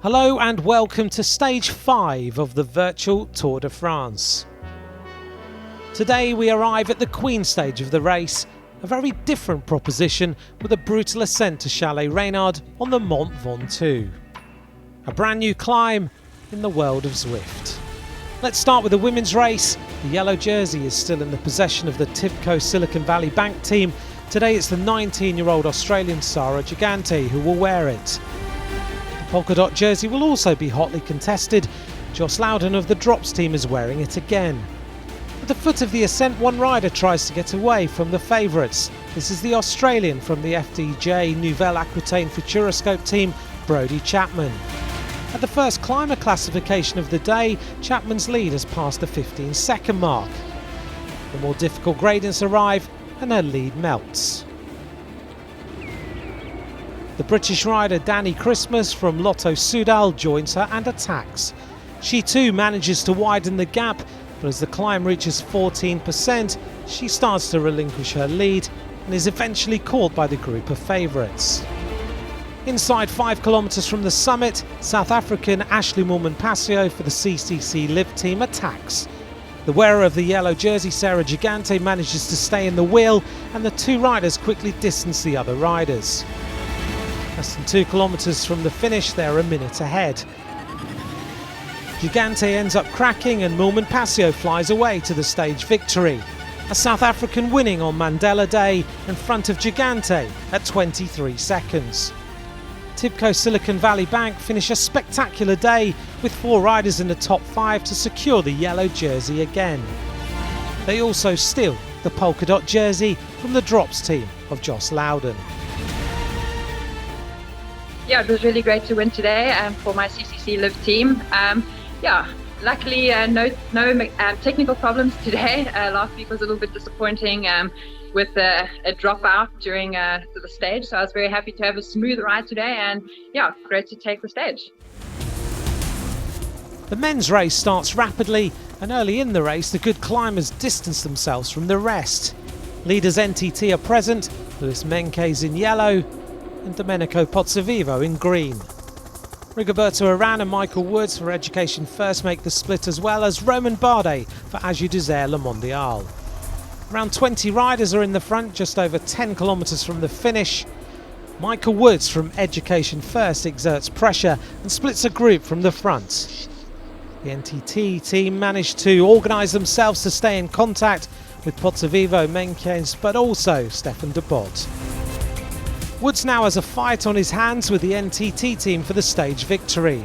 Hello and welcome to stage 5 of the virtual Tour de France. Today we arrive at the Queen stage of the race, a very different proposition with a brutal ascent to Chalet Reynard on the Mont Ventoux. A brand new climb in the world of Zwift. Let's start with the women's race. The yellow jersey is still in the possession of the Tibco Silicon Valley Bank team. Today it's the 19-year-old Australian Sara Gigante who will wear it. The polka dot jersey will also be hotly contested. Joss Loudon of the Drops team is wearing it again. At the foot of the ascent, one rider tries to get away from the favourites. This is the Australian from the FDJ Nouvelle Aquitaine Futuroscope team, Brodie Chapman. At the first climber classification of the day, Chapman's lead has passed the 15-second mark. The more difficult gradients arrive and her lead melts. The British rider Dani Christmas from Lotto Soudal joins her and attacks. She too manages to widen the gap, but as the climb reaches 14%, she starts to relinquish her lead and is eventually caught by the group of favourites. Inside 5 kilometres from the summit, South African Ashley Moolman-Pasio for the CCC Live team attacks. The wearer of the yellow jersey, Sara Gigante, manages to stay in the wheel, and the two riders quickly distance the other riders. Less than 2 kilometres from the finish, they're a minute ahead. Gigante ends up cracking and Moolman-Pasio flies away to the stage victory. A South African winning on Mandela Day in front of Gigante at 23 seconds. Tibco Silicon Valley Bank finish a spectacular day with 4 riders in the top 5 to secure the yellow jersey again. They also steal the polka dot jersey from the Drops team of Joss Loudon. Yeah, it was really great to win today for my CCC Live team. Luckily no technical problems today. Last week was a little bit disappointing with a dropout during the stage, so I was very happy to have a smooth ride today, and yeah, great to take the stage. The men's race starts rapidly, and early in the race the good climbers distance themselves from the rest. Leaders NTT are present, Luis Menkes in yellow and Domenico Pozzovivo in green. Rigoberto Urán and Michael Woods for Education First make the split, as well as Romain Bardet for Agi Désert Le Mondial. Around 20 riders are in the front, just over 10 kilometres from the finish. Michael Woods from Education First exerts pressure and splits a group from the front. The NTT team managed to organise themselves to stay in contact with Pozzovivo, Menkes, but also Stefan de Bot. Woods now has a fight on his hands with the NTT team for the stage victory.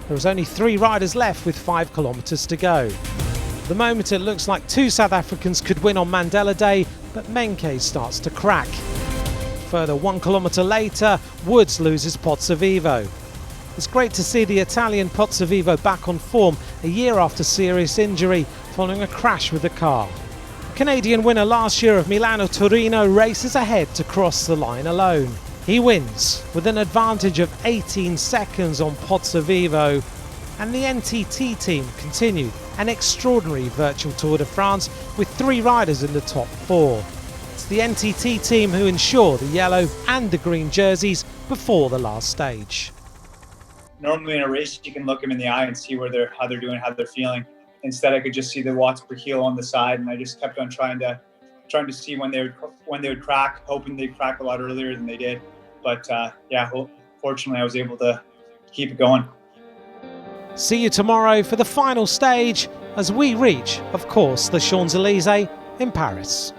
There is only 3 riders left with 5 kilometres to go. At the moment it looks like 2 South Africans could win on Mandela Day, but Menkes starts to crack. Further 1 kilometre later, Woods loses Pozzovivo. It's great to see the Italian Pozzovivo back on form a year after serious injury following a crash with a car. Canadian winner last year of Milano-Torino races ahead to cross the line alone. He wins with an advantage of 18 seconds on Pozzovivo, and the NTT team continue an extraordinary virtual Tour de France with 3 riders in the top 4. It's the NTT team who ensure the yellow and the green jerseys before the last stage. Normally in a race you can look them in the eye and see how they're doing, how they're feeling. Instead, I could just see the watts per kilo on the side, and I just kept on trying to see when they would crack, hoping they'd crack a lot earlier than they did. But fortunately, I was able to keep it going. See you tomorrow for the final stage as we reach, of course, the Champs-Élysées in Paris.